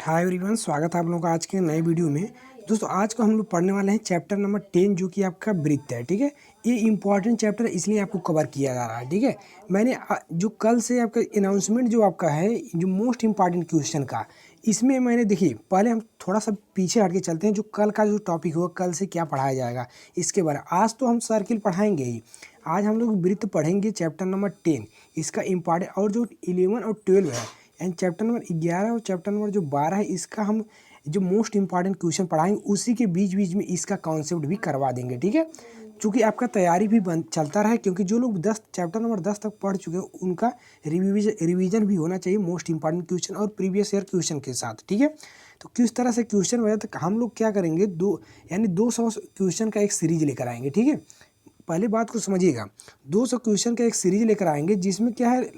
Hi everyone, स्वागत है आप लोगों का आज के नए वीडियो में। दोस्तों आज को हम लोग पढ़ने वाले हैं चैप्टर नंबर 10 जो कि आपका वृत्त है। ठीक है, ये इंपॉर्टेंट चैप्टर है इसलिए आपको कवर किया जा रहा है। ठीक है, मैंने जो कल से आपका अनाउंसमेंट जो आपका है जो मोस्ट इम्पॉर्टेंट क्वेश्चन का, इसमें मैंने देखिए पहले हम थोड़ा सा पीछे हट के चलते हैं। जो कल का जो टॉपिक होगा, कल से क्या पढ़ाया जाएगा इसके बारे में। आज तो हम सर्किल पढ़ाएंगे ही, आज हम लोग वृत्त पढ़ेंगे चैप्टर नंबर 10 इसका इम्पॉर्टेंट। और जो 11 और 12 है एंड चैप्टर नंबर 11 और चैप्टर नंबर जो 12 है, इसका हम जो मोस्ट इंपॉर्टेंट क्वेश्चन पढ़ाएंगे उसी के बीच बीच में इसका कॉन्सेप्ट भी करवा देंगे। ठीक है, चूँकि आपका तैयारी भी चलता रहे, क्योंकि जो लोग चैप्टर नंबर 10 तक पढ़ चुके हैं उनका रिवीजन भी होना चाहिए मोस्ट इंपॉर्टेंट क्वेश्चन और प्रीवियस ईयर क्वेश्चन के साथ। ठीक है, तो किस तरह से क्वेश्चन वजह तक हम लोग क्या करेंगे, 200 क्वेश्चन का एक सीरीज लेकर आएंगे। ठीक है, पहले बात को समझिएगा, 200 क्वेश्चन का एक सीरीज लेकर आएंगे जिसमें क्या है,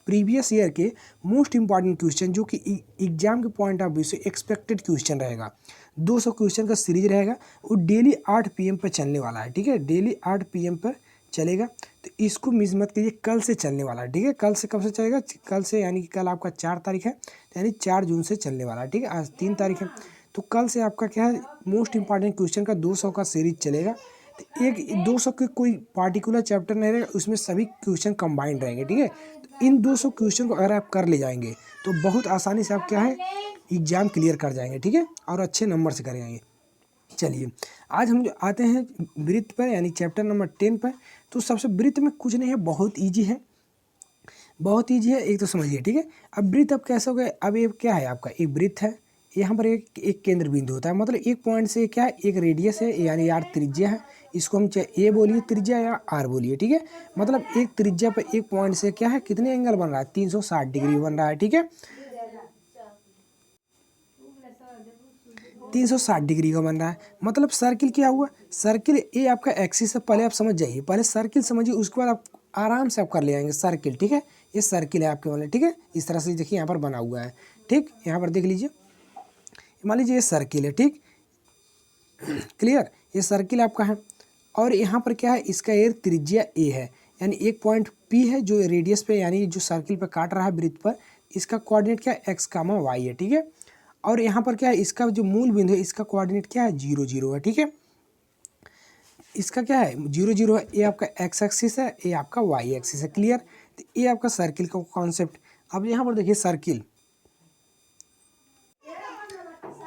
प्रीवियस ईयर के मोस्ट इंपॉर्टेंट क्वेश्चन जो कि एग्जाम के पॉइंट ऑफ व्यू से एक्सपेक्टेड क्वेश्चन रहेगा। 200 क्वेश्चन का सीरीज रहेगा, वो डेली 8 PM पर चलने वाला है। ठीक है, डेली 8 PM पर चलेगा, तो इसको मिस मत कीजिए। कल से चलने वाला है। ठीक है, कल से कब से चलेगा, कल से यानी कि कल आपका 4 तारीख है, यानी 4 जून से चलने वाला है। ठीक है, आज 3 तारीख है, तो कल से आपका क्या है, मोस्ट इंपॉर्टेंट क्वेश्चन का 200 का सीरीज चलेगा। तो एक 200 के कोई पार्टिकुलर चैप्टर नहीं रहेगा, उसमें सभी क्वेश्चन कंबाइंड रहेंगे। ठीक है, तो इन 200 क्वेश्चन को अगर आप कर ले जाएंगे तो बहुत आसानी से आप क्या है एग्जाम क्लियर कर जाएंगे। ठीक है, और अच्छे नंबर से कर जाएंगे। चलिए आज हम जो आते हैं वृत्त पर, यानी चैप्टर नंबर 10 पर। तो सबसे वृत्त में कुछ नहीं है, बहुत ईजी है, बहुत ईजी है। एक तो समझिए। ठीक है, अब वृत्त अब कैसे हो गए, अब ये क्या है आपका, एक वृत्त है, यहाँ पर एक केंद्र बिंदु होता है, मतलब एक पॉइंट से क्या है, एक रेडियस है, यानी यार त्रिज्या है। इसको हम चाहे ए बोलिए त्रिज्या या आर बोलिए। ठीक है, मतलब एक त्रिज्या पर एक पॉइंट से क्या है, कितने एंगल बन रहा है, 360 डिग्री बन रहा है। ठीक है, 360 डिग्री का बन रहा है। मतलब सर्किल क्या हुआ, सर्किल ए आपका एक्सिस है। पहले आप समझ जाइए, पहले सर्किल समझिए, उसके बाद आप आराम से आप कर ले जाएंगे सर्किल। ठीक है, ये सर्किल है आपके वाले। ठीक है, इस तरह से देखिए यहाँ पर बना हुआ है। ठीक, यहाँ पर देख लीजिए, मान लीजिए ये सर्किल है। ठीक, क्लियर, ये सर्किल आपका है और यहाँ पर क्या है, इसका एयर त्रिज्या ए है, यानी एक पॉइंट पी है जो रेडियस पे, यानी जो सर्किल पे काट रहा है वृत्त पर, इसका कोऑर्डिनेट क्या है, एक्स कामा वाई है। ठीक है, और यहाँ पर क्या है, इसका जो मूल बिंदु है इसका कोऑर्डिनेट क्या है, 0 0 है। ठीक है, इसका क्या है, 0 0 है। ये आपका एक्स एक्सिस है, ये आपका वाई एक्सिस है। क्लियर, तो ये आपका सर्किल का कॉन्सेप्ट। अब यहाँ पर देखिए सर्किल,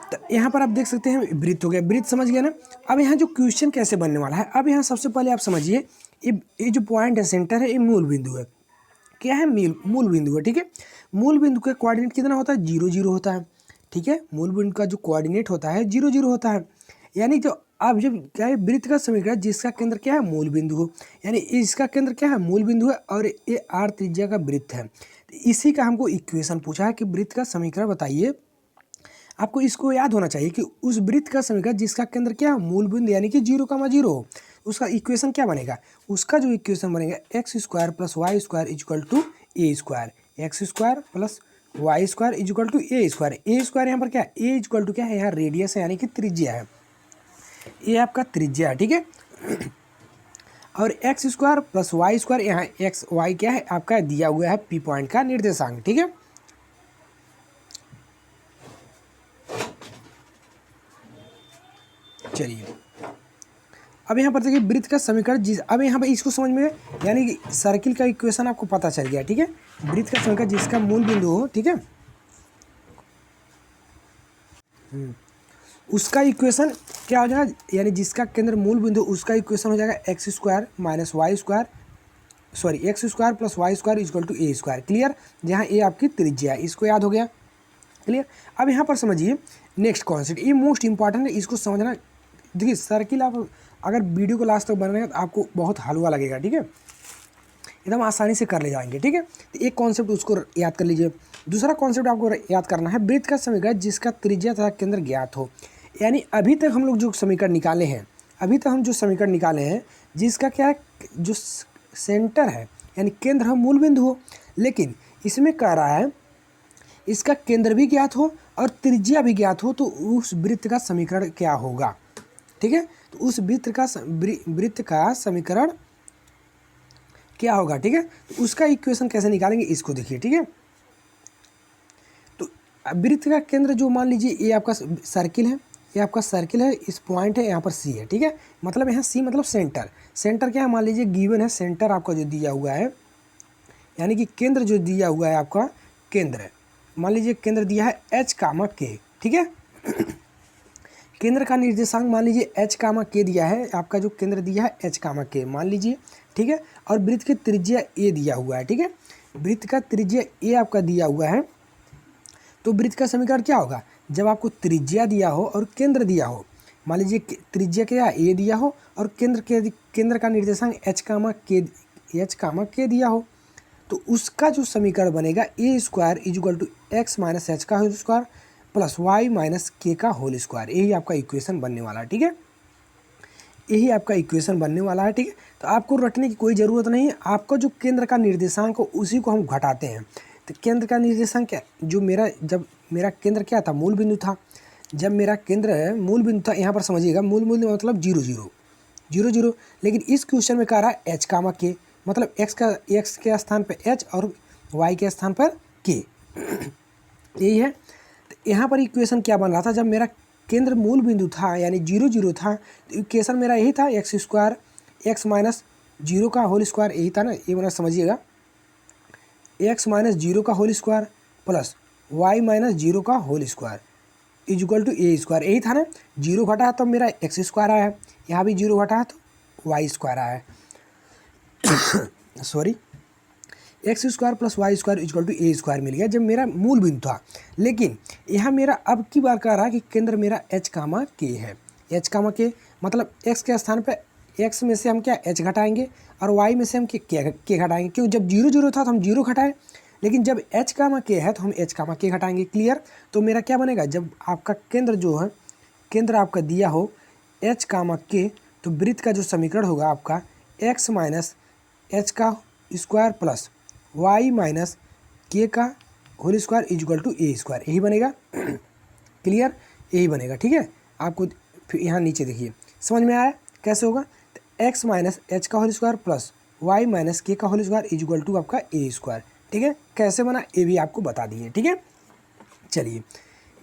तो यहाँ पर आप देख सकते हैं वृत्त हो गया, वृत्त समझ गया ना। अब यहाँ जो क्वेश्चन कैसे बनने वाला है, अब यहाँ सबसे पहले आप समझिए, ये जो पॉइंट है, सेंटर है, ये मूल बिंदु है। क्या है, मूल बिंदु है। ठीक है, मूल बिंदु का कोऑर्डिनेट कितना होता है, 0 0 होता है। ठीक है, मूल बिंदु का जो कोऑर्डिनेट होता है 0 0 होता है। यानी जो आप जब क्या है, वृत्त का समीकरण जिसका केंद्र क्या है, मूल बिंदु हो, यानी इसका केंद्र क्या है, मूल बिंदु है, और ये आर त्रिज्या का वृत्त है। तो इसी का हमको इक्वेशन पूछा है कि वृत्त का समीकरण बताइए। आपको इसको याद होना चाहिए कि उस वृत्त का समीकरण जिसका केंद्र क्या है, मूल बिंदु यानी कि 0, 0 हो, उसका इक्वेशन क्या बनेगा, उसका जो इक्वेशन बनेगा x² + y² = a², x² + y² = a²। a² यहाँ पर क्या है, a क्या है, यहाँ रेडियस है यानी कि त्रिज्या है, ये आपका त्रिज्या है। ठीक है, और x² + y², यहाँ x y क्या है आपका दिया हुआ है, पी पॉइंट का निर्देशांक। ठीक है, चलिए अब यहाँ पर देखिए वृत्त का समीकरण अब यहाँ पर इसको समझ में, यानी कि सर्किल का इक्वेशन आपको पता चल गया। ठीक है, वृत्त का समीकरण जिसका मूल बिंदु हो, ठीक है, उसका इक्वेशन क्या हो जाएगा, यानी जिसका केंद्र मूल बिंदु, उसका इक्वेशन हो जाएगा x² - y² sorry x² + y² = a²। Clear, जहाँ ए आपकी त्रिज्या है, इसको याद हो गया। क्लियर, अब यहाँ पर समझिए नेक्स्ट कॉन्सेप्ट, ये मोस्ट इंपॉर्टेंट है, इसको समझना। देखिए सर्किल आप अगर वीडियो को लास्ट तक बनाएंगे तो आपको बहुत हलवा लगेगा। ठीक है, एकदम आसानी से कर ले जाएंगे। ठीक है, तो एक कॉन्सेप्ट उसको याद कर लीजिए। दूसरा कॉन्सेप्ट आपको याद करना है, वृत्त का समीकरण जिसका त्रिज्या तथा केंद्र ज्ञात हो। यानी अभी तक हम लोग जो समीकरण निकाले हैं, अभी तक हम जो समीकरण निकाले हैं जिसका क्या है, जो सेंटर है यानी केंद्र है, मूल बिंदु हो, लेकिन इसमें कह रहा है इसका केंद्र भी ज्ञात हो और त्रिज्या भी ज्ञात हो, तो उस वृत्त का समीकरण क्या होगा। ठीक है, तो उस वृत्त का समीकरण क्या होगा। ठीक है, तो उसका इक्वेशन कैसे निकालेंगे इसको देखिए। ठीक है, तो वृत्त का केंद्र जो मान लीजिए ये आपका सर्किल है, ये आपका सर्किल है, इस पॉइंट है यहाँ पर सी है, ठीक है। मतलब यहाँ सी मतलब सेंटर, सेंटर क्या है मान लीजिए गिवन है, सेंटर आपका जो दिया हुआ है, यानी कि केंद्र जो दिया हुआ है आपका केंद्र है, मान लीजिए केंद्र दिया है एच कामा के, ठीक है। केंद्र का निर्देशांक मान लीजिए एच कामा के दिया है, आपका जो केंद्र दिया है एच कामा के मान लीजिए, ठीक है। और वृत्त की त्रिज्या ए दिया हुआ है, ठीक है। वृत्त का त्रिज्या ए आपका दिया हुआ है, तो वृत्त का समीकरण क्या होगा, जब आपको त्रिज्या दिया हो और केंद्र दिया हो, मान लीजिए त्रिज्या क्या ए दिया हो और केंद्र का निर्देशांक एच कामा के दिया हो, तो उसका जो समीकरण बनेगा a square is equal to x minus H का whole square plus Y minus के का होल स्क्वायर। यही आपका इक्वेशन बनने वाला है, ठीक है। यही आपका इक्वेशन बनने वाला है, ठीक है। तो आपको रटने की कोई ज़रूरत नहीं है, आपका जो केंद्र का निर्देशांक हो उसी को हम घटाते हैं। तो केंद्र का निर्देशांक क्या, जो जब मेरा केंद्र क्या था, मूल बिंदु था, जब मेरा केंद्र मूल बिंदु था, यहाँ पर समझिएगा मूल बिंदु मतलब 0 0 0 0, लेकिन इस क्वेश्चन में कह रहा है एच कामा के, मतलब एक्स के स्थान पर एच और वाई के स्थान पर के, यही है। तो यहाँ पर इक्वेशन क्या बन रहा था, जब मेरा केंद्र मूल बिंदु था यानी 0 0 था, तो इक्वेशन मेरा यही था एक्स स्क्वायर एक्स माइनस 0 का होल स्क्वायर, यही था ना, ये बना समझिएगा, एक्स माइनस 0 का whole square plus Y minus 0 का whole square is equal to A square, यही था ना। 0 घटा तो मेरा एक्स स्क्वायर आया है, यहाँ भी 0 घटा तो वाई स्क्वायर आया है sorry, x square plus Y square is equal to A square मिल गया जब मेरा मूल बिंदु था। लेकिन यहाँ मेरा अब की बार कह रहा है कि केंद्र मेरा एच कामा के है, एच कामा के मतलब एक्स के स्थान पर एक्स में से हम क्या एच घटाएंगे और वाई में से हम के घटाएंगे, क्योंकि जब 0 0 था तो हम 0 घटाएं, लेकिन जब एच कामा के है तो हम एच कामा के घटाएंगे। क्लियर। तो मेरा क्या बनेगा, जब आपका केंद्र जो है, केंद्र आपका दिया हो एच कामा के, तो वृत्त का जो समीकरण होगा आपका एक्स माइनस एच का स्क्वायर प्लस वाई माइनस के का whole square is equal to A square, यही बनेगा। क्लियर, यही बनेगा, ठीक है। आपको फिर यहाँ नीचे देखिए, समझ में आया कैसे होगा, तो एक्स माइनस एच का whole square plus Y minus के का होल स्क्वायर इजक्वल टू आपका ए स्क्वायर, ठीक है। कैसे बना ये भी आपको बता दिए, ठीक है। चलिए,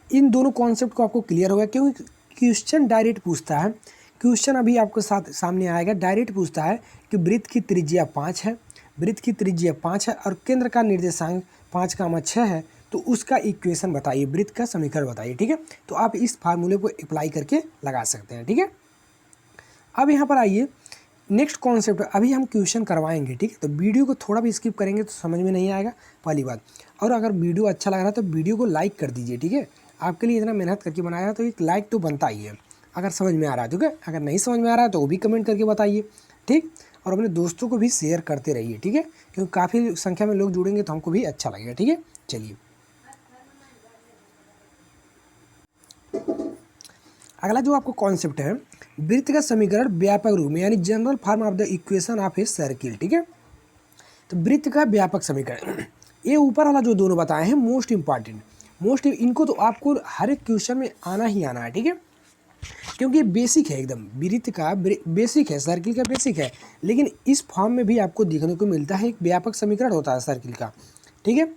इन दोनों कॉन्सेप्ट को आपको क्लियर होगा, क्योंकि क्वेश्चन डायरेक्ट पूछता है, क्वेश्चन अभी आपको सामने आएगा, डायरेक्ट पूछता है कि वृत्त की त्रिज्या 5 है, वृत्त की त्रिज्या 5 है और केंद्र का निर्देशांक 5,6 है, तो उसका इक्वेशन बताइए, वृत्त का समीकरण बताइए, ठीक है। तो आप इस फार्मूले को अप्लाई करके लगा सकते हैं, ठीक है। अब यहाँ पर आइए, नेक्स्ट कॉन्सेप्ट अभी हम क्वेश्चन करवाएंगे, ठीक है। तो वीडियो को थोड़ा भी स्किप करेंगे तो समझ में नहीं आएगा, पहली बात। और अगर वीडियो अच्छा लग रहा है तो वीडियो को लाइक कर दीजिए, ठीक है। आपके लिए इतना मेहनत करके बनाया है तो एक लाइक तो बनता ही है, अगर समझ में आ रहा है, ठीक है। अगर नहीं समझ में आ रहा है तो वो भी कमेंट करके बताइए, ठीक। और अपने दोस्तों को भी शेयर करते रहिए, ठीक है, क्योंकि काफ़ी संख्या में लोग जुड़ेंगे तो हमको भी अच्छा लगेगा, ठीक है। चलिए, अगला जो आपको कॉन्सेप्ट है, वृत्त का समीकरण व्यापक रूप में, यानी general form of the equation of a circle, ठीक है। तो वृत्त का व्यापक समीकरण, ये ऊपर वाला जो दोनों बताए हैं मोस्ट इंपॉर्टेंट, इनको तो आपको हर एक क्वेश्चन में आना ही आना है, ठीक है, क्योंकि बेसिक है एकदम, वृत्त का बेसिक है, सर्किल का बेसिक है। लेकिन इस फॉर्म में भी आपको देखने को मिलता है, एक व्यापक समीकरण होता है सर्किल का, ठीक है।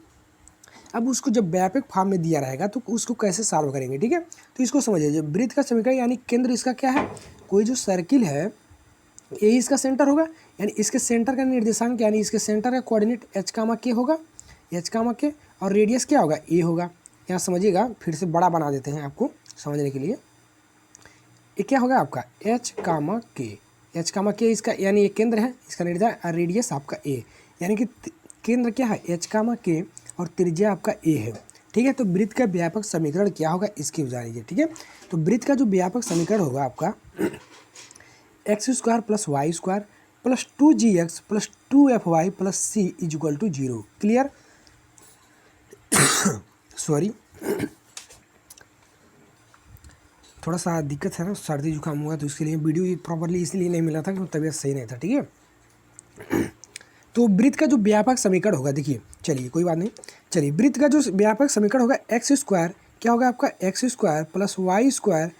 अब उसको जब व्यापक फॉर्म में दिया रहेगा तो उसको कैसे सॉल्व करेंगे, ठीक है। तो इसको समझिए, वृत्त का समीकरण यानी केंद्र इसका क्या है, कोई जो सर्किल है ये इसका सेंटर होगा, यानी इसके सेंटर का निर्देशांक यानी इसके सेंटर का कोऑर्डिनेट एच कामा के होगा, एच कामा के, और रेडियस क्या होगा, ए होगा। यहाँ समझिएगा, फिर से बड़ा बना देते हैं आपको समझने के लिए। ये क्या होगा आपका एच कामा के, एच कामा के इसका यानी ये केंद्र है, इसका निर्देशांक, और रेडियस आपका ए, यानी कि केंद्र क्या है एच कामा के और त्रिज्या आपका ए है, ठीक है। तो वृत्त का व्यापक समीकरण क्या होगा इसकी जान लीजिए, ठीक है। तो वृत्त का जो व्यापक समीकरण होगा आपका X square plus Y square plus 2gx plus 2fy plus C is equal to 0। Clear. Sorry, थोड़ा सा दिक्कत है ना, सर्दी जुकाम हुआ तो इसके लिए वीडियो प्रॉपरली इसलिए नहीं मिला था क्योंकि तबीयत सही नहीं था, ठीक है। तो वृत्त का जो व्यापक समीकरण होगा, देखिए, चलिए कोई बात नहीं, चलिए वृत्त का जो व्यापक समीकरण होगा एक्स स्क्वायर क्या होगा आपका X square plus Y square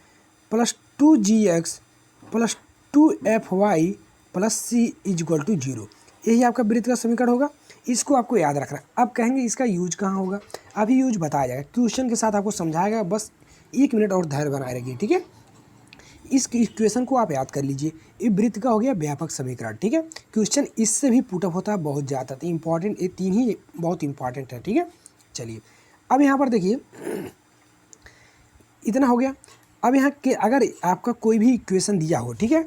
plus 2gx plus 2fy plus C is equal to 0, यही आपका वृत्त का समीकरण होगा। इसको आपको याद रखना। अब कहेंगे इसका यूज कहाँ होगा, अभी यूज बताया जाएगा, क्वेश्चन के साथ आपको समझाएगा, बस 1 मिनट और धैर्य बनाए रखिए, ठीक है। इस इक्वेशन को आप याद कर लीजिए, ये वृत्त का हो गया व्यापक समीकरण, ठीक है। क्वेश्चन इससे भी पुटअप होता है बहुत ज़्यादा, तो इंपॉर्टेंट ये 3 ही बहुत इंपॉर्टेंट है, ठीक है। चलिए अब यहाँ पर देखिए इतना हो गया। अब यहाँ के अगर आपका कोई भी इक्वेशन दिया हो, ठीक है,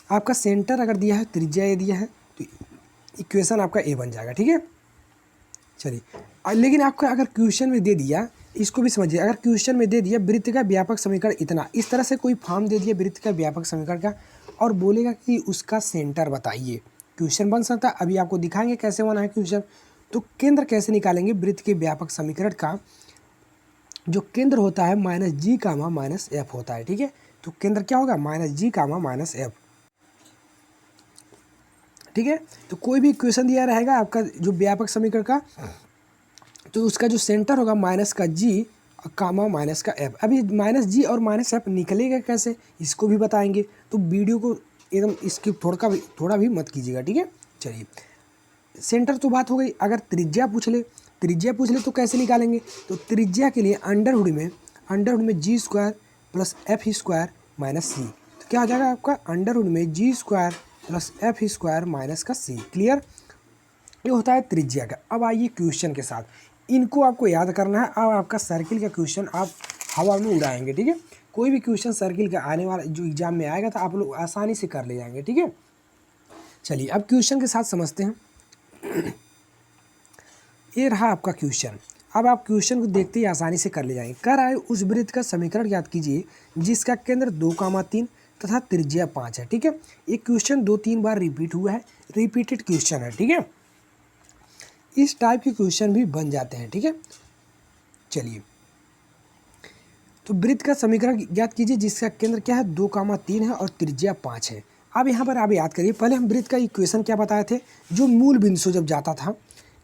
आपका सेंटर अगर दिया है, त्रिज्या ये दिया है, तो इक्वेशन आपका ए बन जाएगा, ठीक है। चलिए लेकिन आपका अगर क्वेश्चन में दे दिया, इसको भी समझिए, अगर क्वेश्चन में दे दिया वृत्त का व्यापक समीकरण इतना, इस तरह से कोई फॉर्म दे दिया वृत्त का व्यापक समीकरण का और बोलेगा कि उसका सेंटर बताइए, क्वेश्चन बन सकता है। अभी आपको दिखाएंगे कैसे बना है क्वेश्चन। तो केंद्र कैसे निकालेंगे वृत्त के व्यापक समीकरण का, जो केंद्र होता है माइनस जी कामा माइनस एफ होता है, ठीक है। तो केंद्र क्या होगा, माइनस जी कामा माइनस एफ, ठीक है। तो कोई भी इक्वेशन दिया रहेगा आपका जो व्यापक समीकरण का, तो उसका जो सेंटर होगा माइनस का जी कामा माइनस का एफ। अभी माइनस जी और माइनस एफ निकलेगा कैसे, इसको भी बताएंगे, तो वीडियो को एकदम इसकी थोड़ा भी मत कीजिएगा, ठीक है। चलिए सेंटर तो बात हो गई। अगर त्रिज्या पूछ ले तो कैसे निकालेंगे, तो त्रिज्या के लिए अंडरवुड में जी square plus F square minus सी, तो क्या हो जाएगा आपका अंडरवुड में जी square plus F square minus का सी। क्लियर, ये होता है त्रिज्या का। अब आइए क्वेश्चन के साथ, इनको आपको याद करना है। अब आपका सर्किल का क्वेश्चन आप हवा में उड़ाएंगे, ठीक है। कोई भी क्वेश्चन सर्किल का आने वाला जो एग्जाम में आएगा तो आप लोग आसानी से कर ले जाएंगे, ठीक है। चलिए अब क्वेश्चन के साथ समझते हैं। ये रहा आपका क्वेश्चन। अब आप क्वेश्चन को देखते ही आसानी से कर ले जाएंगे। कह रहा है उस वृत्त का समीकरण याद कीजिए जिसका केंद्र 2,3 तथा त्रिज्या 5 है, ठीक है। ये क्वेश्चन 2-3 बार रिपीट हुआ है, रिपीटेड क्वेश्चन है, ठीक है। इस टाइप के क्वेश्चन भी बन जाते हैं, ठीक है। चलिए तो वृत्त का समीकरण याद कीजिए जिसका केंद्र क्या है 2,3 है और त्रिज्या 5 है। अब यहाँ पर आप याद करिए, पहले हम वृत्त का इक्वेशन क्या बताए थे, जो मूल बिंदु से जब जाता था,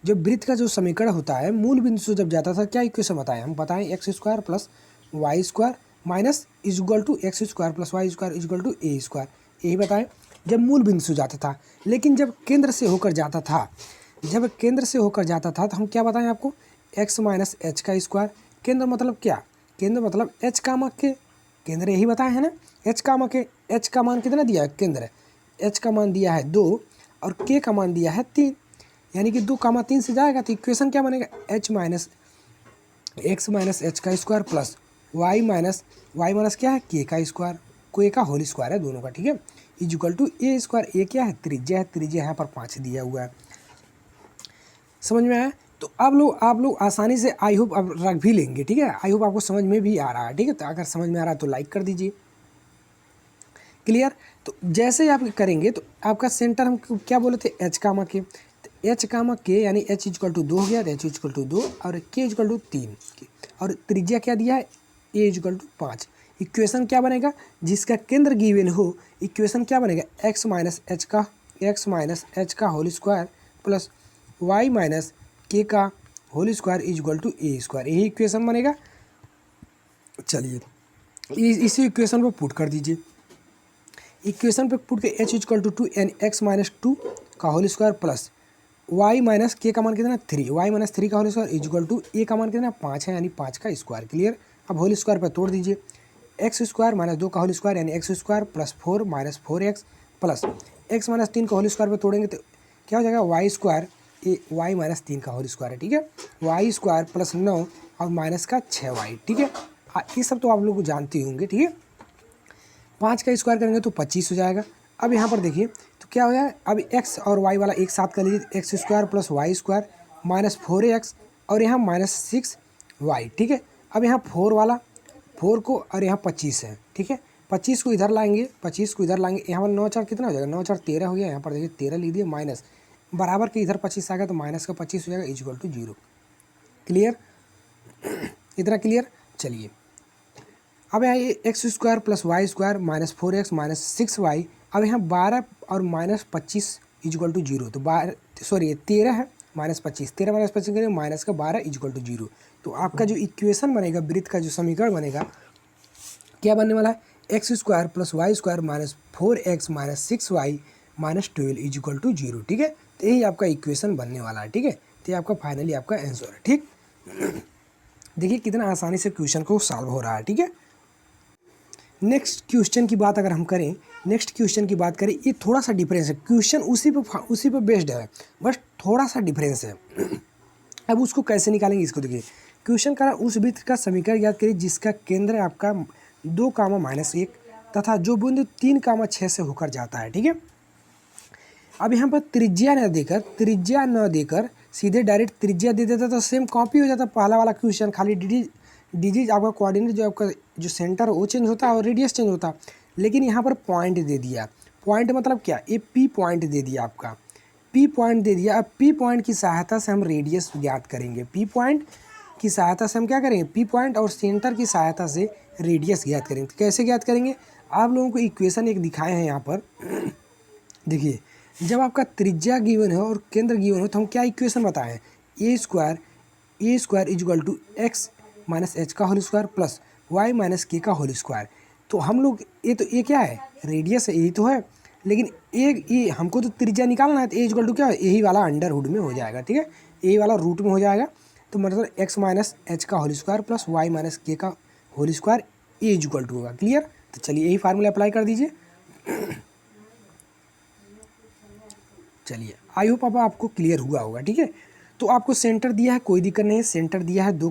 जब वृत्त का जो समीकरण होता है मूल बिंदु से जब जाता था, क्या इक्वेशन बताए हम, बताएं X square plus Y square minus is equal to X square plus Y square is equal to A square, यही बताएं जब मूल बिंदु से जाता था। लेकिन जब केंद्र से होकर जाता था, तो हम क्या बताएं आपको, एक्स माइनस एच का स्क्वायर। केंद्र मतलब क्या, केंद्र मतलब एच कामा के, केंद्र यही बताए हैं ना, एच कामा के। एच का मान कितना दिया है, केंद्र एच का मान दिया है 2 और के का मान दिया है 3, यानी कि 2,3 से जाएगा तो इक्वेशन क्या बनेगा, H minus x minus H का स्क्वायर प्लस वाई माइनस क्या है, के का स्क्वायर, को ए का होल स्क्वायर है दोनों का, ठीक है, इक्वल टू ए स्क्वायर। ए क्या है, त्रिज्या है, त्रिज्या यहाँ पर 5 दिया हुआ है। समझ में आया। तो अब आप लोग आसानी से आई होप अब रख भी लेंगे, ठीक है। आई होप आपको समझ में भी आ रहा है, ठीक है। तो अगर समझ में आ रहा है तो लाइक कर दीजिए। क्लियर। तो जैसे ही आप करेंगे तो आपका सेंटर हम क्या बोले थे, एच कामा के, एच कामा के यानी एच इक्वल टू 2 हो गया, एच इक्वल टू 2 और के इक्वल टू 3 और त्रिज्या क्या दिया है, ए इक्वल टू 5। इक्वेशन क्या बनेगा, जिसका केंद्र गिवन हो, इक्वेशन क्या बनेगा, एक्स माइनस एच का whole square plus Y minus के का whole square equal to A square, यही इक्वेशन बनेगा। चलिए इसी इक्वेशन पर पुट कर दीजिए। इक्वेशन पे पुट के एच इक्वल टू 2 यानी एक्स माइनस 2 का whole square plus Y minus के का मान कितना 3, वाई माइनस 3 का whole square equal to A का मान कितना 5 है, यानी 5 का स्क्वायर। क्लियर। अब होल स्क्वायर पर तोड़ दीजिए, एक्स स्क्वायर माइनस 2 का होल स्क्वायर यानी X square plus 4 minus 4x plus X minus 3 का होल स्क्वायर पर तोड़ेंगे तो क्या हो जाएगा, वाई स्क्वायर वाई माइनस 3 का होल स्क्वायर है, ठीक है, वाई स्क्वायर प्लस 9 और माइनस का 6y, ठीक है। ये सब तो आप लोग जानते होंगे, ठीक है। 5 का स्क्वायर करेंगे तो 25 हो जाएगा। अब यहाँ पर देखिए तो क्या हो जाए, अब एक्स और वाई वाला एक साथ कर लीजिए, X square plus Y square minus 4x और यहाँ माइनस 6y, ठीक है। अब यहाँ 4 को और यहाँ 25 है, ठीक है, 25 को इधर लाएंगे, यहाँ पर 9 4 कितना हो जाएगा, 9 4 13 हो गया। यहाँ पर देखिए 13 लीजिए माइनस बराबर के इधर 25 आ गया तो माइनस का 25 हो जाएगा इक्वल टू 0। क्लियर, इतना क्लियर। चलिए अब यहाँ ये X square plus Y square minus 4x minus 6y, अब यहाँ 12 और माइनस 25 इक्वल टू 0, तो 13 है माइनस 25, 13 माइनस 25 करेंगे माइनस का 12 इक्वल टू 0। तो आपका जो इक्वेशन बनेगा, वृत्त का जो समीकरण बनेगा, क्या बनने वाला है, X square plus Y square minus 4x minus 6y minus 12 equal to 0, ठीक है। तो यही आपका इक्वेशन बनने वाला है, ठीक है। तो ये आपका फाइनली आपका आंसर है, ठीक। देखिए कितना आसानी से क्वेश्चन को सॉल्व हो रहा है, ठीक है। नेक्स्ट क्वेश्चन की बात अगर हम करें, ये थोड़ा सा डिफरेंस है, क्वेश्चन उसी पे बेस्ड है, बस थोड़ा सा डिफरेंस है। अब उसको कैसे निकालेंगे इसको देखिए। क्वेश्चन का उस वृत्त का समीकरण याद करिए जिसका केंद्र आपका 2, -1 तथा जो बिंदु 3, 6 से होकर जाता है, ठीक है। अब यहाँ पर त्रिज्या न देकर सीधे डायरेक्ट त्रिज्या दे देता तो सेम कॉपी हो जाता पहला वाला क्वेश्चन, खाली डिजिट आपका कोऑर्डिनेट जो आपका जो सेंटर है वो चेंज होता है और रेडियस चेंज होता। लेकिन यहाँ पर पॉइंट दे दिया, पॉइंट मतलब क्या, ये पी पॉइंट दे दिया आपका, पी पॉइंट दे दिया। अब पी पॉइंट की सहायता से हम रेडियस ज्ञात करेंगे, पी पॉइंट की सहायता से हम क्या करेंगे, पी पॉइंट और सेंटर की सहायता से रेडियस ज्ञात करेंगे। तो कैसे ज्ञात करेंगे, आप लोगों को इक्वेशन एक दिखाए हैं यहाँ पर। देखिए जब आपका त्रिज्या गिवन हो और केंद्र गिवन हो तो हम क्या इक्वेशन बताएं, a square is equal to x minus H का whole square plus Y minus के का होल स्क्वायर। तो हम लोग ये क्या है, रेडियस है, यही तो है। लेकिन ये हमको तो त्रिज्या निकालना है, तो ए इजक्वल टू क्या है, यही वाला अंडरवुड में हो जाएगा, ठीक है, यही वाला रूट में हो जाएगा। तो मतलब एक्स माइनस एच का whole square plus Y minus के का whole square A is equal to होगा। क्लियर। तो चलिए यही फार्मूला अप्लाई कर दीजिए। चलिए आई होप अब आपको क्लियर हुआ होगा, ठीक है। तो आपको सेंटर दिया है, कोई दिक्कत नहीं है, सेंटर दिया है 2,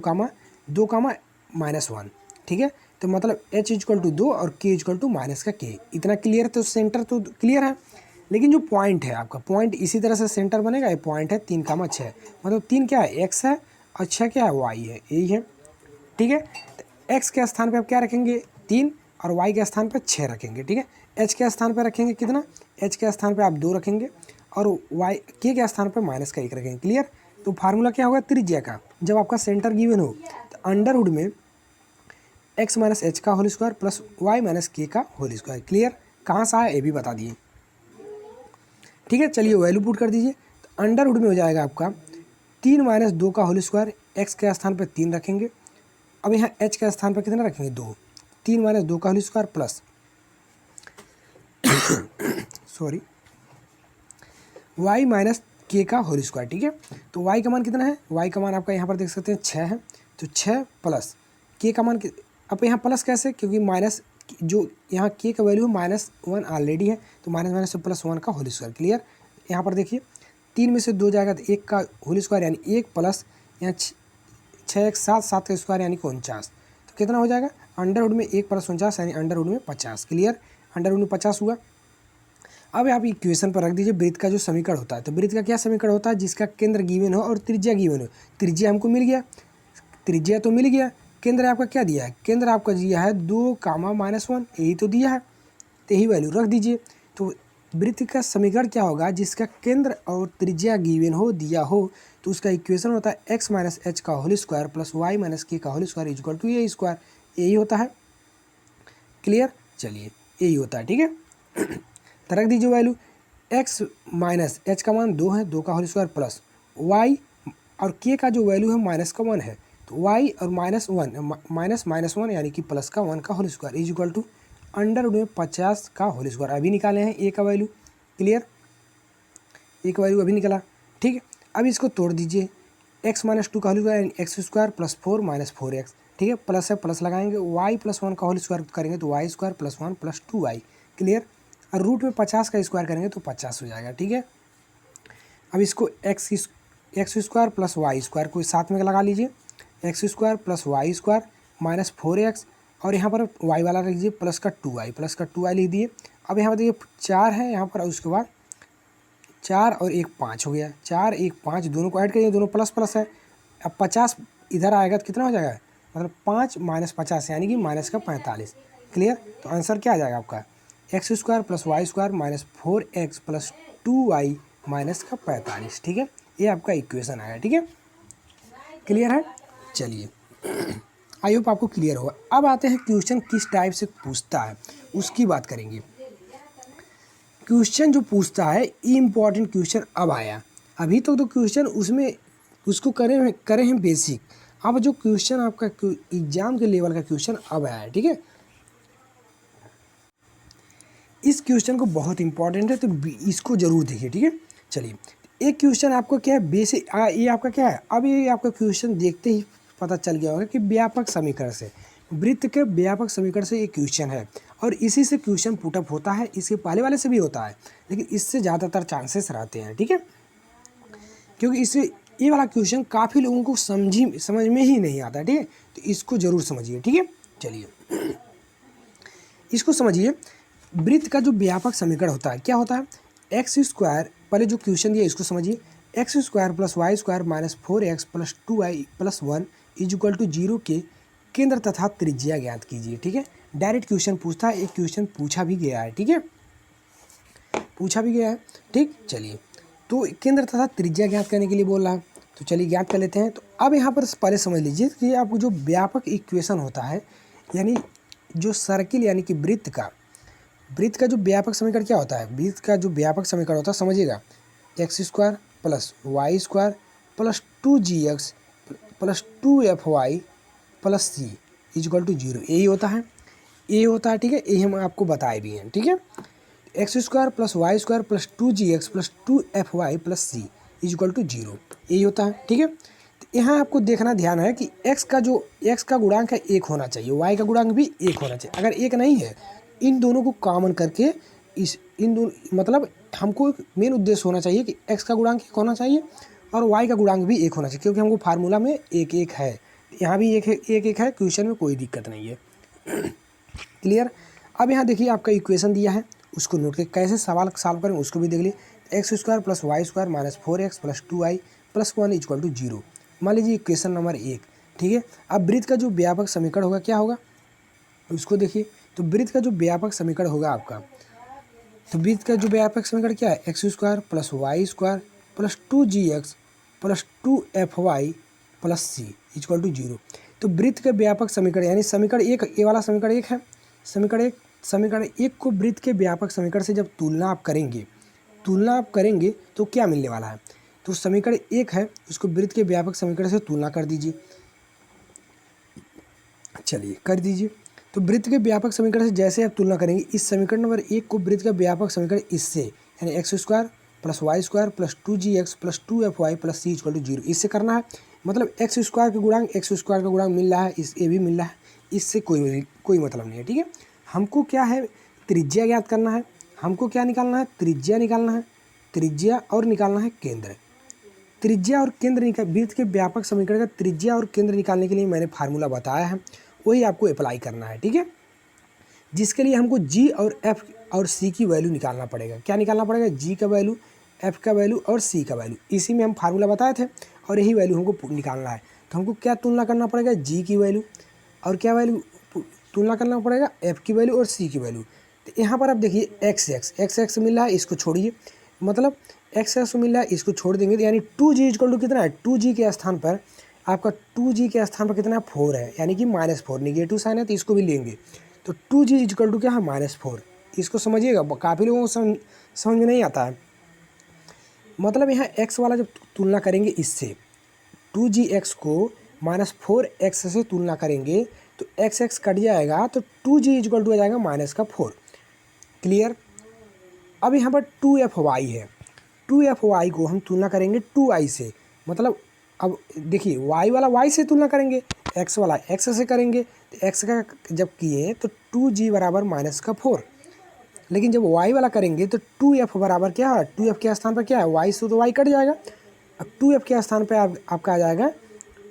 -1, ठीक है। तो मतलब h इजक्वल टू 2 और k इजक्वल टू माइनस का k, इतना क्लियर है। तो सेंटर तो क्लियर है, लेकिन जो पॉइंट है आपका, पॉइंट इसी तरह से सेंटर बनेगा। ये पॉइंट है 3, 6, मतलब 3 क्या है, x है और 6 क्या है, y है, यही है, ठीक है। तो x के स्थान पे आप क्या रखेंगे, 3 और y के स्थान पे 6 रखेंगे, ठीक है। h के स्थान पे रखेंगे कितना, h के स्थान पे आप 2 रखेंगे और y के स्थान पे माइनस का 1 रखेंगे। क्लियर। तो फार्मूला क्या होगा त्रिज्या का, जब आपका सेंटर गिवन हो तो अंडरवुड में x माइनस एच का whole square plus Y minus के का होल स्क्वायर। क्लियर। कहाँ से आया ये भी बता दिए, ठीक है। चलिए वैल्यू पुट कर दीजिए। तो अंडरवुड में हो जाएगा आपका 3 - 2 का होल स्क्वायर, एक्स के स्थान पर 3 रखेंगे। अब यहाँ h के स्थान पर कितना रखेंगे, 2, 3 - 2 का whole square plus sorry y minus के का होल स्क्वायर, ठीक है। तो y का मान कितना है, y का मान आपका यहाँ पर देख सकते हैं 6 है, तो 6 प्लस k का मान अब यहाँ प्लस कैसे, क्योंकि माइनस जो यहाँ k का वैल्यू -1 ऑलरेडी है, तो माइनस से +1 का होल स्क्वायर। क्लियर। यहाँ पर देखिए 3 में से 2 जाएगा तो 1 का होल स्क्वायर यानी 1 प्लस यहाँ 6 1 7 7 का स्क्वायर यानी 49। तो कितना हो जाएगा, अंडरवुड में 1 + 49 यानी अंडरवुड में 50। क्लियर। अंडरवुड में 50 हुआ। अब आप इक्वेशन पर रख दीजिए वृत्त का जो समीकरण होता है। तो वृत्त का क्या समीकरण होता है, जिसका केंद्र गिवन हो और त्रिज्या गिवन हो। त्रिज्या हमको मिल गया, त्रिज्या तो मिल गया, केंद्र आपका क्या दिया है, केंद्र आपका दिया है 2, -1, यही तो दिया है, तो यही वैल्यू रख दीजिए। तो वृत्त का समीकरण क्या होगा, जिसका केंद्र और त्रिज्या गिवन हो दिया हो, तो उसका इक्वेशन होता है x माइनस एच का whole square plus Y minus के का whole square is equal to A square, यही होता है। क्लियर। चलिए यही होता है, ठीक है। तो रख दीजिए वैल्यू, x माइनस एच का मान 2 है, 2 का होल स्क्वायर प्लस y और k का जो वैल्यू है -1 है, तो y और -1 यानी कि +1 का whole square is equal to under root में 50 का होल स्क्वायर। अभी निकाले हैं a का वैल्यू। क्लियर। a का वैल्यू अभी निकला, ठीक है। अब इसको तोड़ दीजिए, x -2 का होल स्क्वायर यानी एक्स स्क्वायर प्लस 4 - 4x, ठीक है। प्लस है, प्लस लगाएंगे, y +1 का होल स्क्वायर करेंगे तो y square plus 1 + 2y। Clear. और रूट में 50 का स्क्वायर करेंगे तो 50 हो जाएगा, ठीक है। अब इसको X square plus Y square को साथ में लगा लीजिए, X square plus Y square -4x और यहाँ पर y वाला लिख दीजिए प्लस का 2y लिख दिए। अब यहाँ पर देखिए 4 है यहाँ पर, उसके बाद 4 और 1 5 हो गया, 4 1 5 दोनों को ऐड करिए, दोनों प्लस प्लस है। अब 50 इधर आएगा तो कितना हो जाएगा, मतलब 5 - 50 यानी कि -45। क्लियर। तो आंसर क्या आ जाएगा आपका, X square plus Y square -4x plus 2y -45, ठीक है। ये आपका इक्वेशन आया, ठीक है। क्लियर है। चलिए आई होप आपको क्लियर होगा। अब आते हैं क्वेश्चन किस टाइप से पूछता है उसकी बात करेंगे। क्वेश्चन जो पूछता है इम्पॉर्टेंट क्वेश्चन अब आया, अभी तो क्वेश्चन उसमें उसको करे हैं बेसिक। अब जो क्वेश्चन आपका एग्जाम के लेवल का क्वेश्चन अब आया है, ठीक है। इस क्वेश्चन को बहुत इंपॉर्टेंट है, तो इसको जरूर देखिए, ठीक है। चलिए एक क्वेश्चन आपको क्या है बेसिक, ये आपका क्या है, अब ये आपका क्वेश्चन देखते ही पता चल गया होगा कि व्यापक समीकरण से, वृत्त के व्यापक समीकरण से एक क्वेश्चन है और इसी से क्वेश्चन पुटअप होता है। इसके पहले वाले से भी होता है लेकिन इससे ज़्यादातर चांसेस रहते हैं, ठीक है, क्योंकि इससे ये वाला क्वेश्चन काफ़ी लोगों को समझ में ही नहीं आता, ठीक है, तो इसको ज़रूर समझिए, ठीक है। चलिए इसको समझिए, वृत्त का जो व्यापक समीकरण होता है क्या होता है, एक्स स्क्वायर, पहले जो क्वेश्चन दिया इसको समझिए, X square plus Y square minus 4x plus 2y plus 1 is equal to 0 के केंद्र तथा त्रिज्या ज्ञात कीजिए, ठीक है। डायरेक्ट क्वेश्चन पूछता है, एक क्वेश्चन पूछा भी गया है, ठीक है, पूछा भी गया है, ठीक। चलिए तो केंद्र तथा त्रिज्या ज्ञात करने के लिए बोल रहा है, तो चलिए ज्ञात कर लेते हैं। तो अब यहाँ पर पहले समझ लीजिए कि आपको जो व्यापक इक्वेशन होता है, यानी जो सर्किल यानी कि वृत्त का जो व्यापक समीकरण क्या होता है, वृत्त का जो व्यापक समीकरण होता है समझिएगा, X square plus Y square plus 2gx plus 2fy plus C is equal to 0, यही होता है, ये होता है, ठीक है, यही हम आपको बताए भी हैं, ठीक है। X square plus Y square plus 2gx plus 2fy plus C is equal to 0, यही होता है, ठीक है। तो यहाँ आपको देखना ध्यान है कि x का गुणांक है 1 होना चाहिए, y का गुणांक भी 1 होना चाहिए। अगर 1 नहीं है, इन दोनों को कॉमन करके इन दोनों मतलब हमको मेन उद्देश्य होना चाहिए कि x का गुणांक 1 होना चाहिए और y का गुणांक भी 1 होना चाहिए, क्योंकि हमको फार्मूला में 1 है, यहाँ भी 1 है, क्वेश्चन में कोई दिक्कत नहीं है। क्लियर। अब यहाँ देखिए आपका इक्वेशन दिया है, उसको नोट के कैसे सवाल सॉल्व करें उसको भी देख लिए। X square plus Y square minus 4x plus 2y plus 1 equal to 0, मान लीजिए इक्वेशन नंबर 1, ठीक है। अब वृत्त का जो व्यापक समीकरण होगा क्या होगा उसको देखिए। तो वृत्त का जो व्यापक समीकरण होगा आपका, तो वृत्त का जो व्यापक समीकरण क्या है, X square plus Y square plus 2gx plus 2fy plus C equal to 0। तो वृत्त के व्यापक समीकरण यानी समीकरण 1, ये वाला समीकरण 1 है, समीकरण 1 को वृत्त के व्यापक समीकरण से जब तुलना आप करेंगे तो क्या मिलने वाला है, तो समीकरण 1 है उसको वृत्त के व्यापक समीकरण से तुलना कर दीजिए। चलिए कर दीजिए। तो वृत्त के व्यापक समीकरण से जैसे आप तुलना करेंगे, इस समीकरण नंबर 1 को वृत्त का व्यापक समीकरण इससे यानी X square plus Y square plus 2gx plus 2fy plus C equal to 0 इससे करना है। मतलब एक्स स्क्वायर का गुणांक मिल रहा है, इस ये भी मिल रहा है, इससे कोई मतलब नहीं है, ठीक है। हमको क्या है, त्रिज्या ज्ञात करना है, हमको क्या निकालना है, त्रिज्या निकालना है, त्रिज्या और निकालना है केंद्र। त्रिज्या और केंद्र वृत्त के व्यापक समीकरण का त्रिज्या और केंद्र निकालने के लिए मैंने फार्मूला बताया है, वही आपको अप्लाई करना है, ठीक है। जिसके लिए हमको g और f और c की वैल्यू निकालना पड़ेगा। क्या निकालना पड़ेगा, g का वैल्यू, f का वैल्यू और c का वैल्यू, इसी में हम फार्मूला बताए थे और यही वैल्यू हमको निकालना है। तो हमको क्या तुलना करना पड़ेगा, g की वैल्यू और क्या वैल्यू तुलना करना पड़ेगा, f की वैल्यू और c की वैल्यू। तो यहाँ पर आप देखिए x मिल रहा है, इसको छोड़िए, मतलब x मिल रहा है, इसको छोड़ देंगे तो यानी 2g इक्वल टू कितना है, 2g के स्थान पर आपका 2g के स्थान पर कितना 4 है, यानी कि -4, निगेटिव साइन है तो इसको भी लेंगे। तो 2g इक्वल टू क्या है, -4, इसको समझिएगा, काफ़ी लोगों को समझ में नहीं आता है। मतलब यहाँ x वाला जब तुलना करेंगे इससे 2gx को -4x से तुलना करेंगे तो x कट जाएगा तो 2g इक्वल टू आ जाएगा -4। क्लियर। अब यहाँ पर 2fy है, 2fy को हम तुलना करेंगे 2i से, मतलब अब देखिए y वाला y से तुलना करेंगे, x वाला x से करेंगे, तो x का जब किए तो 2g बराबर -4, लेकिन जब y वाला करेंगे तो 2f बराबर क्या है, 2f के स्थान पर क्या है, y से तो y कट जाएगा, अब 2f के स्थान पर आपका आ जाएगा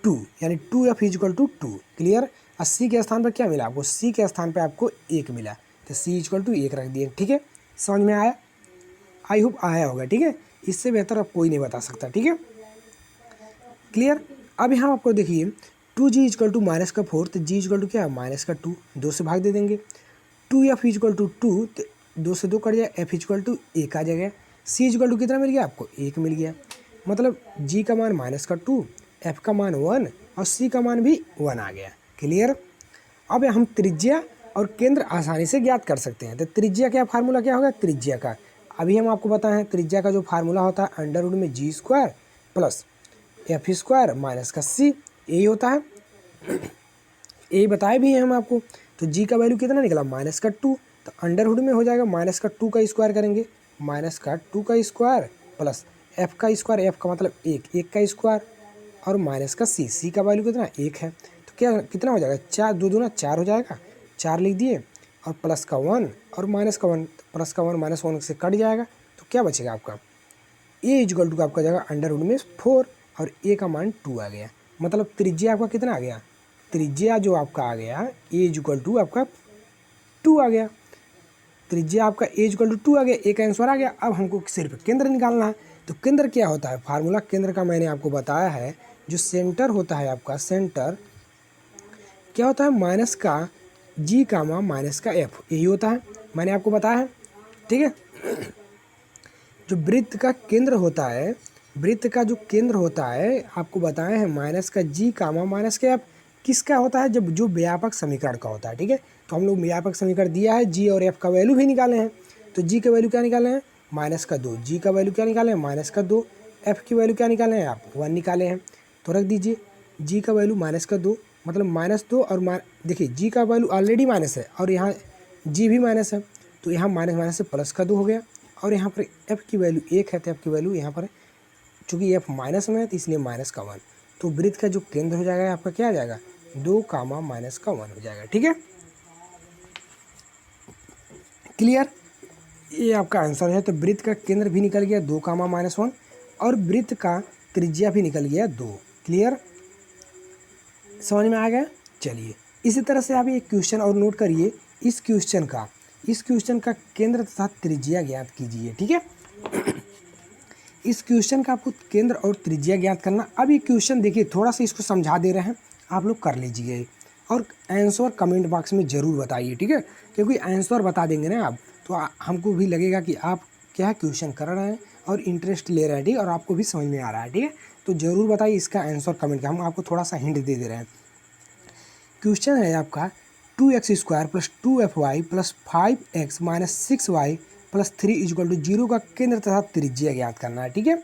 2, यानी 2f इक्वल टू 2। क्लियर। और c के स्थान पर क्या मिला आपको, c के स्थान पर आपको 1 मिला, तो c इक्वल टू 1 रख दिए, ठीक है। समझ में आया, आई होप आया होगा, ठीक है। इससे बेहतर अब कोई नहीं बता सकता, ठीक है। क्लियर। अब यहाँ आपको देखिए 2g इक्वल टू -4, तो g इक्वल टू क्या है, -2, 2 से भाग दे देंगे। 2f इक्वल टू 2, तो 2 से 2 कट जाए, f इक्वल टू 1 आ जाएगा, c इक्वल टू कितना मिल गया आपको, 1 मिल गया। मतलब g का मान -2, f का मान 1 और c का मान भी 1 आ गया। क्लियर। अब हम त्रिज्या और केंद्र आसानी से ज्ञात कर सकते हैं। तो त्रिज्या क्या फार्मूला क्या होगा, त्रिज्या का अभी हम आपको बताएं, त्रिज्या का जो फार्मूला होता है अंडर रूट में g square plus F square minus का c, यही होता है, यही बताए भी हैं हम आपको। तो g का वैल्यू कितना निकला, -2, तो अंडर रूट में हो जाएगा -2 का स्क्वायर करेंगे, -2 का स्क्वायर प्लस एफ का स्क्वायर, एफ का मतलब एक, एक का स्क्वायर और माइनस का सी, सी का वैल्यू कितना एक है, तो क्या कितना हो जाएगा, चार, दो दूना चार हो जाएगा, चार लिख दिए, और प्लस का वन और माइनस का वन, प्लस का वन माइनस वन से कट जाएगा, तो क्या बचेगा आपका ए इक्वल टू आपका जाएगा अंडर रूट में 4 और ए का मान 2 आ गया। मतलब त्रिज्या आपका कितना आ गया, त्रिज्या जो आपका आ गया ए इक्वल टू आपका 2 आ गया, त्रिज्या आपका ए इक्वल टू 2 आ गया, ए का आंसर आ गया। अब हमको सिर्फ केंद्र निकालना है। तो केंद्र क्या होता है, फार्मूला केंद्र का मैंने आपको बताया है, जो सेंटर होता है आपका, सेंटर क्या होता है, माइनस का जी कामा माइनस का एफ, यही होता है, मैंने आपको बताया है, ठीक है। जो वृत्त का केंद्र होता है, वृत्त का जो केंद्र होता है आपको बताए हैं माइनस का जी कामा माइनस का एफ, किसका होता है, जब जो व्यापक समीकरण का होता है, ठीक है। तो हम लोग व्यापक समीकरण दिया है, जी और एफ का वैल्यू भी निकाले हैं। तो जी का वैल्यू क्या निकाले हैं, माइनस का 2, जी का वैल्यू क्या निकाले हैं, माइनस का 2, एफ की वैल्यू क्या निकाले हैं आप, 1 निकाले हैं। तो रख दीजिए, जी का वैल्यू माइनस का 2, मतलब माइनस 2 और देखिए जी का वैल्यू ऑलरेडी माइनस है और यहाँ जी भी माइनस है, तो यहाँ माइनस माइनस से प्लस का 2 हो गया, और यहाँ पर एफ की वैल्यू 1 है, तो एफ की वैल्यू यहाँ पर चूँकि एफ माइनस में है तो इसलिए माइनस का 1। तो वृत्त का जो केंद्र हो जाएगा आपका क्या आ जाएगा, 2 कामा माइनस का 1 हो जाएगा, ठीक है, क्लियर। ये आपका आंसर है। तो वृत्त का केंद्र भी निकल गया 2 कामा माइनस 1 और वृत्त का त्रिज्या भी निकल गया 2, क्लियर, समझ में आ गया। चलिए इसी तरह से आप ये क्वेश्चन और नोट करिए, इस क्वेश्चन का केंद्र तथा त्रिज्या ज्ञात कीजिए, ठीक है। इस क्वेश्चन का आपको केंद्र और त्रिज्या ज्ञात करना। अब ये क्वेश्चन देखिए थोड़ा सा इसको समझा दे रहे हैं, आप लोग कर लीजिए और आंसर कमेंट बॉक्स में ज़रूर बताइए, ठीक है, क्योंकि आंसर बता देंगे ना आप तो हमको भी लगेगा कि आप क्या क्वेश्चन कर रहे हैं और इंटरेस्ट ले रहे हैं, ठीक है, और आपको भी समझ में आ रहा है, ठीक है। तो ज़रूर बताइए इसका आंसर कमेंट, हम आपको थोड़ा सा हिंट दे रहे हैं। क्वेश्चन है आपका 2x² + 2fy + 5x - 6y + 3 = 0 का केंद्र तथा त्रिज्या ज्ञात करना है, ठीक है,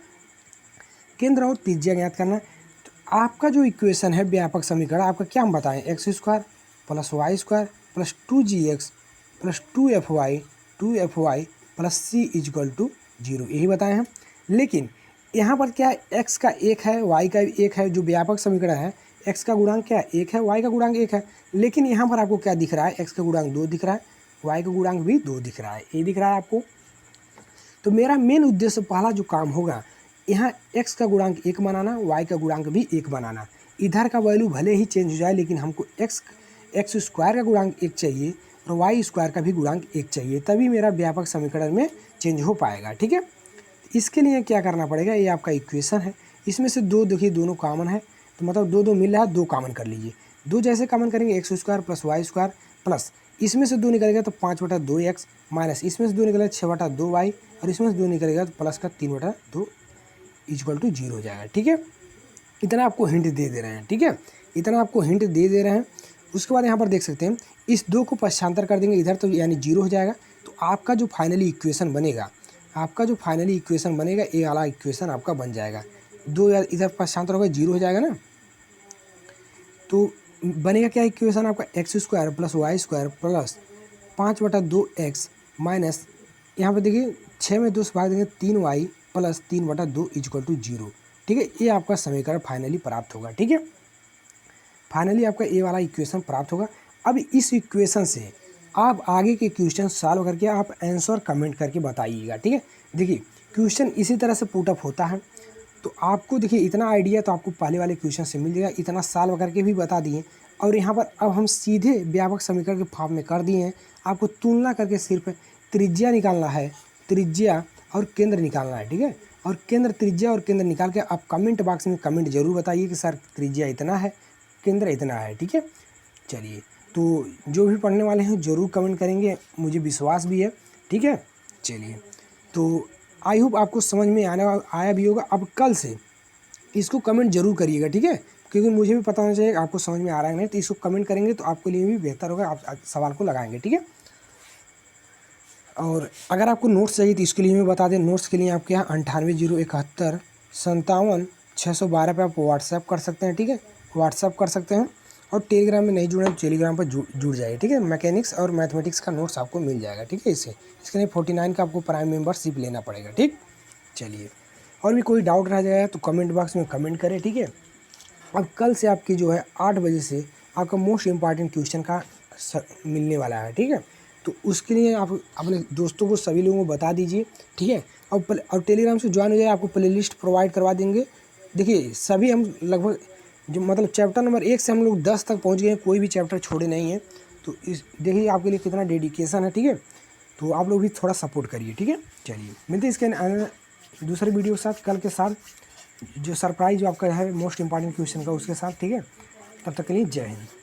केंद्र और त्रिज्या ज्ञात करना है। तो आपका जो इक्वेशन है व्यापक समीकरण आपका क्या हम बताएं, x² + y² + 2gx + 2fy + c = 0, यही बताए हैं। लेकिन यहाँ पर क्या है, x का 1 है, y का 1 है, जो व्यापक समीकरण है x का गुणांक क्या है 1 है, y का गुणांक 1 है, लेकिन यहाँ पर आपको क्या दिख रहा है, x का गुणांक 2 दिख रहा है, y का गुणांक भी 2 दिख रहा है, ये दिख रहा है आपको। तो मेरा मेन उद्देश्य पहला जो काम होगा, यहाँ x का गुणांक 1 बनाना, y का गुणांक भी 1 बनाना। इधर का वैल्यू भले ही चेंज हो जाए लेकिन हमको x² का गुणांक 1 चाहिए और y² का भी गुणांक 1 चाहिए, तभी मेरा व्यापक समीकरण में चेंज हो पाएगा, ठीक है। इसके लिए क्या करना पड़ेगा, ये आपका इक्वेशन है, इसमें से दो देखिए दोनों कॉमन है, तो मतलब दो मिल रहा है, 2 कॉमन कर लीजिए। 2 जैसे कॉमन करेंगे x² + y² प्लस इसमें से 2 निकलेगा तो 5/2x माइनस इसमें से 2 निकलेगा 6/2y और इसमें से 2 निकलेगा तो प्लस का 3/2 = 0 हो जाएगा, ठीक है। इतना आपको हिंट दे रहे हैं, ठीक है, इतना आपको हिंट दे रहे हैं। उसके बाद यहाँ पर देख सकते हैं इस 2 को पक्षांतर कर देंगे इधर, तो यानी 0 हो जाएगा। तो आपका जो फाइनली इक्वेशन बनेगा, ये वाला इक्वेशन आपका बन जाएगा। 2 इधर पक्षांतर होगा 0 हो जाएगा ना, तो बनेगा क्या इक्वेशन आपका, x² + y² plus 5/2x minus यहाँ पे देखिए 6 में 2 से भाग देंगे 3y + 3/2 = 0, ठीक है। ये आपका समीकरण फाइनली प्राप्त होगा, ठीक है, फाइनली आपका ये वाला इक्वेशन प्राप्त होगा। अब इस इक्वेशन से आप आगे के क्वेश्चन सॉल्व करके आप आंसर कमेंट करके बताइएगा, ठीक है। देखिए क्वेश्चन इसी तरह से पुटअप होता है, तो आपको देखिए इतना आइडिया तो आपको पहले वाले क्वेश्चन से मिल जाएगा, इतना सॉल्व करके भी बता दिए। और यहाँ पर अब हम सीधे व्यापक समीकरण के फॉर्म में कर दिए हैं, आपको तुलना करके सिर्फ त्रिज्या निकालना है, त्रिज्या और केंद्र निकालना है, ठीक है। और केंद्र, त्रिज्या और केंद्र निकाल के आप कमेंट बॉक्स में कमेंट जरूर बताइए कि सर त्रिज्या इतना है, केंद्र इतना है, ठीक है। चलिए तो जो भी पढ़ने वाले हैं ज़रूर कमेंट करेंगे, मुझे विश्वास भी है, ठीक है। चलिए तो आई होप आपको समझ में आया भी होगा। अब कल से इसको कमेंट जरूर करिएगा, ठीक है, क्योंकि मुझे भी पता होना चाहिए आपको समझ में आ रहा है नहीं, तो इसको कमेंट करेंगे तो आपके लिए भी बेहतर होगा, आप सवाल को लगाएंगे, ठीक है। और अगर आपको नोट्स चाहिए तो इसके लिए मैं बता दें, नोट्स के लिए आपके यहाँ 980171 57 612 पे आप व्हाट्सएप कर सकते हैं, ठीक है, व्हाट्सएप कर सकते हैं। और टेलीग्राम में नहीं जुड़े तो टेलीग्राम पर जुड़ जाइए, ठीक है। मैकेनिक्स और मैथमेटिक्स का नोट्स आपको मिल जाएगा, ठीक है। इसके लिए 49 का आपको प्राइम मेंबरशिप लेना पड़ेगा, ठीक। चलिए और भी कोई डाउट रह जाए तो कमेंट बॉक्स में कमेंट करें, ठीक है। अब कल से आपकी जो है 8 बजे से आपका मोस्ट इम्पॉर्टेंट क्वेश्चन का मिलने वाला है, ठीक है। तो उसके लिए आप अपने दोस्तों को, सभी लोगों को बता दीजिए, ठीक है। और टेलीग्राम से ज्वाइन हो जाए, आपको प्लेलिस्ट प्रोवाइड करवा देंगे। देखिए सभी हम लगभग जो मतलब चैप्टर नंबर 1 से हम लोग 10 तक पहुंच गए हैं, कोई भी चैप्टर छोड़े नहीं है। तो इस देखिए आपके लिए कितना डेडिकेशन है, ठीक है। तो आप लोग भी थोड़ा सपोर्ट करिए, ठीक है। चलिए मिलते हैं इसके दूसरे वीडियो के साथ कल के साथ, जो सरप्राइज जो आपका है मोस्ट इंपॉर्टेंट क्वेश्चन का उसके साथ, ठीक है। तब तक के लिए जय हिंद।